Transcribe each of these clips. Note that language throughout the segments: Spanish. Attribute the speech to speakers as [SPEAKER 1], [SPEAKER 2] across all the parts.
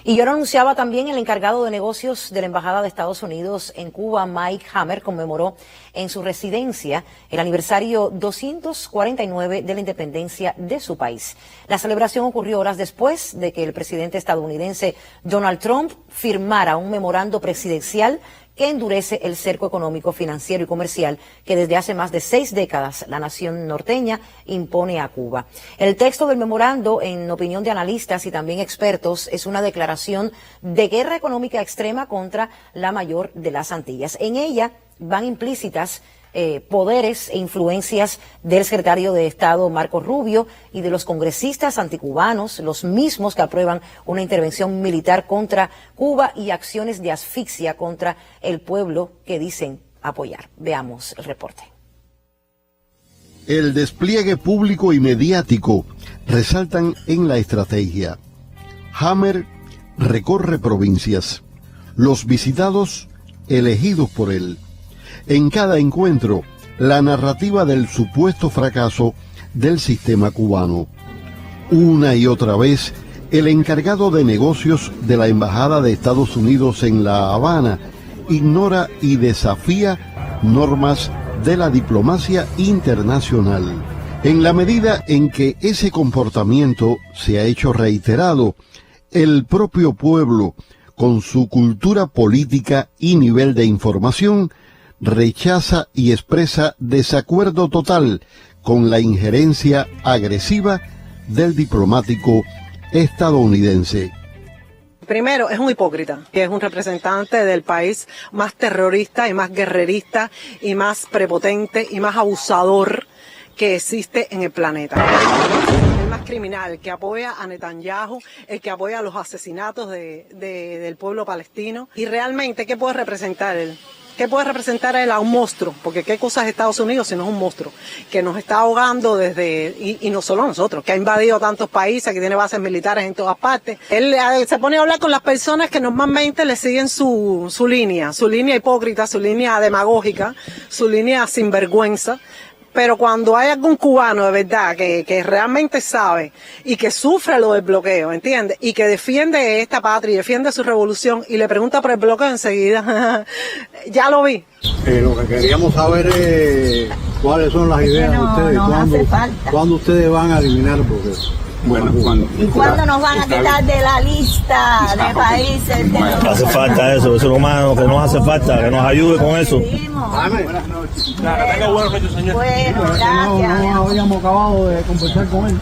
[SPEAKER 1] Y yo lo anunciaba también el encargado de negocios de la Embajada de Estados Unidos en Cuba, Mike Hammer, conmemoró en su residencia el aniversario 249 de la independencia de su país. La celebración ocurrió horas después de que el presidente estadounidense Donald Trump firmara un memorando presidencial que endurece el cerco económico, financiero y comercial que desde hace más de 6 décadas la nación norteña impone a Cuba. El texto del memorando, en opinión de analistas y también expertos, es una declaración de guerra económica extrema contra la mayor de las Antillas. En ella van implícitas poderes e influencias del secretario de Estado Marco Rubio y de los congresistas anticubanos, los mismos que aprueban una intervención militar contra Cuba y acciones de asfixia contra el pueblo que dicen apoyar. Veamos el reporte.
[SPEAKER 2] El despliegue público y mediático resaltan en la estrategia. Hammer recorre provincias, los visitados elegidos por él. En cada encuentro, la narrativa del supuesto fracaso del sistema cubano. Una y otra vez, el encargado de negocios de la Embajada de Estados Unidos en La Habana ignora y desafía normas de la diplomacia internacional. En la medida en que ese comportamiento se ha hecho reiterado, el propio pueblo, con su cultura política y nivel de información, rechaza y expresa desacuerdo total con la injerencia agresiva del diplomático estadounidense.
[SPEAKER 3] Primero, es un hipócrita, que es un representante del país más terrorista y más guerrerista y más prepotente y más abusador que existe en el planeta. El más criminal, el que apoya a Netanyahu, el que apoya los asesinatos del pueblo palestino. Y realmente, ¿qué puede representar él? ¿Qué puede representar él a un monstruo? Porque qué cosa es Estados Unidos si no es un monstruo que nos está ahogando y no solo nosotros, que ha invadido tantos países, que tiene bases militares en todas partes. Él se pone a hablar con las personas que normalmente le siguen su línea hipócrita, su línea demagógica, su línea sinvergüenza. Pero cuando hay algún cubano de verdad que realmente sabe y que sufre lo del bloqueo, ¿entiendes? Y que defiende esta patria y defiende su revolución y le pregunta por el bloqueo enseguida, ya lo vi.
[SPEAKER 4] Lo que queríamos saber es cuáles son las ideas de ustedes, cuándo ustedes van a eliminar el bloqueo.
[SPEAKER 5] Bueno,
[SPEAKER 6] ¿y cuándo nos van a quitar de la lista de países?
[SPEAKER 5] Hace falta eso es lo más que nos hace falta, que nos ayude con eso.
[SPEAKER 4] Buenas noches.
[SPEAKER 6] Bueno, gracias.
[SPEAKER 4] No habíamos acabado de conversar con él.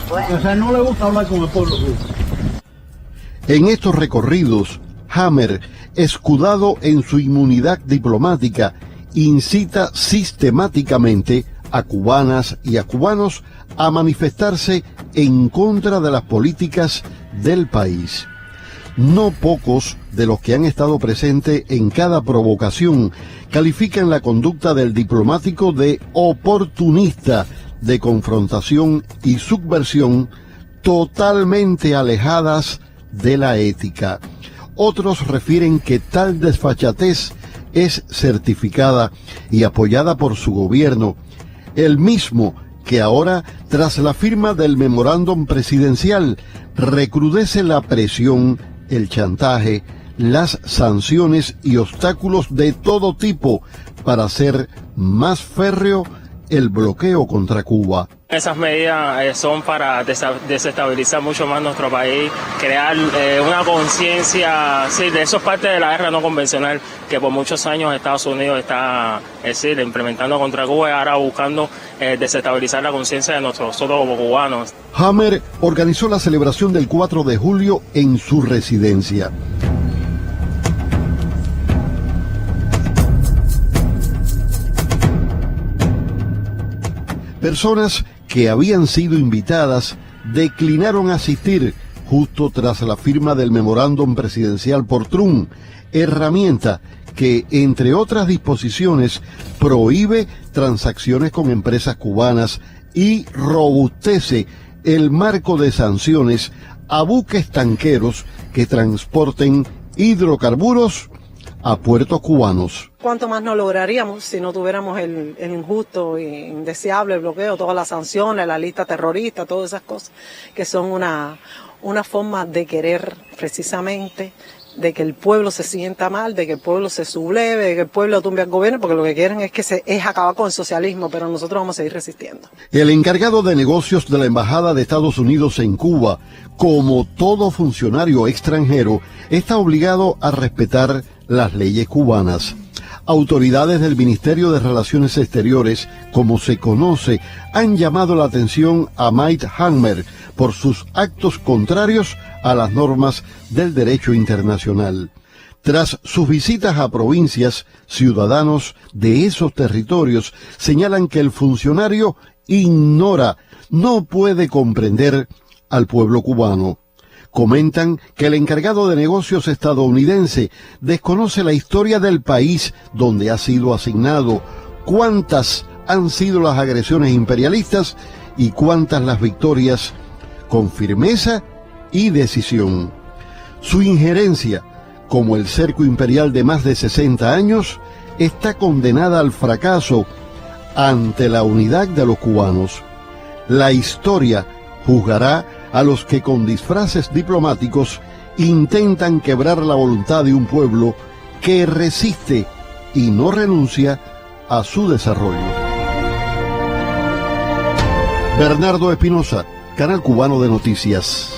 [SPEAKER 4] O sea, no le gusta hablar con el pueblo.
[SPEAKER 2] En estos recorridos, Hammer, escudado en su inmunidad diplomática, incita sistemáticamente a cubanas y a cubanos a manifestarse en contra de las políticas del país. No pocos de los que han estado presentes en cada provocación califican la conducta del diplomático de oportunista, de confrontación y subversión totalmente alejadas de la ética. Otros refieren que tal desfachatez es certificada y apoyada por su gobierno, el mismo que ahora, tras la firma del memorándum presidencial, recrudece la presión, el chantaje, las sanciones y obstáculos de todo tipo para hacer más férreo el bloqueo contra Cuba.
[SPEAKER 7] Esas medidas son para desestabilizar mucho más nuestro país, crear una conciencia, sí, de eso es parte de la guerra no convencional que por muchos años Estados Unidos está implementando contra Cuba y ahora buscando desestabilizar la conciencia de nosotros como cubanos.
[SPEAKER 2] Hammer organizó la celebración del 4 de julio en su residencia. Personas que habían sido invitadas declinaron asistir justo tras la firma del memorándum presidencial por Trump, herramienta que, entre otras disposiciones, prohíbe transacciones con empresas cubanas y robustece el marco de sanciones a buques tanqueros que transporten hidrocarburos a puertos cubanos.
[SPEAKER 3] ¿Cuánto más no lograríamos si no tuviéramos el injusto e indeseable bloqueo, todas las sanciones, la lista terrorista, todas esas cosas que son una una forma de querer precisamente de que el pueblo se sienta mal, de que el pueblo se subleve, de que el pueblo tumbe al gobierno, porque lo que quieren es acabar con el socialismo, pero nosotros vamos a seguir resistiendo.
[SPEAKER 2] El encargado de negocios de la Embajada de Estados Unidos en Cuba, como todo funcionario extranjero, está obligado a respetar las leyes cubanas. Autoridades del Ministerio de Relaciones Exteriores, como se conoce, han llamado la atención a Mike Hammer por sus actos contrarios a las normas del derecho internacional. Tras sus visitas a provincias, ciudadanos de esos territorios señalan que el funcionario ignora, no puede comprender al pueblo cubano. Comentan que el encargado de negocios estadounidense desconoce la historia del país donde ha sido asignado, cuántas han sido las agresiones imperialistas y cuántas las victorias, con firmeza y decisión. Su injerencia, como el cerco imperial de más de 60 años, está condenada al fracaso ante la unidad de los cubanos. La historia juzgará a los que con disfraces diplomáticos intentan quebrar la voluntad de un pueblo que resiste y no renuncia a su desarrollo. Bernardo Espinosa, Canal Cubano de Noticias.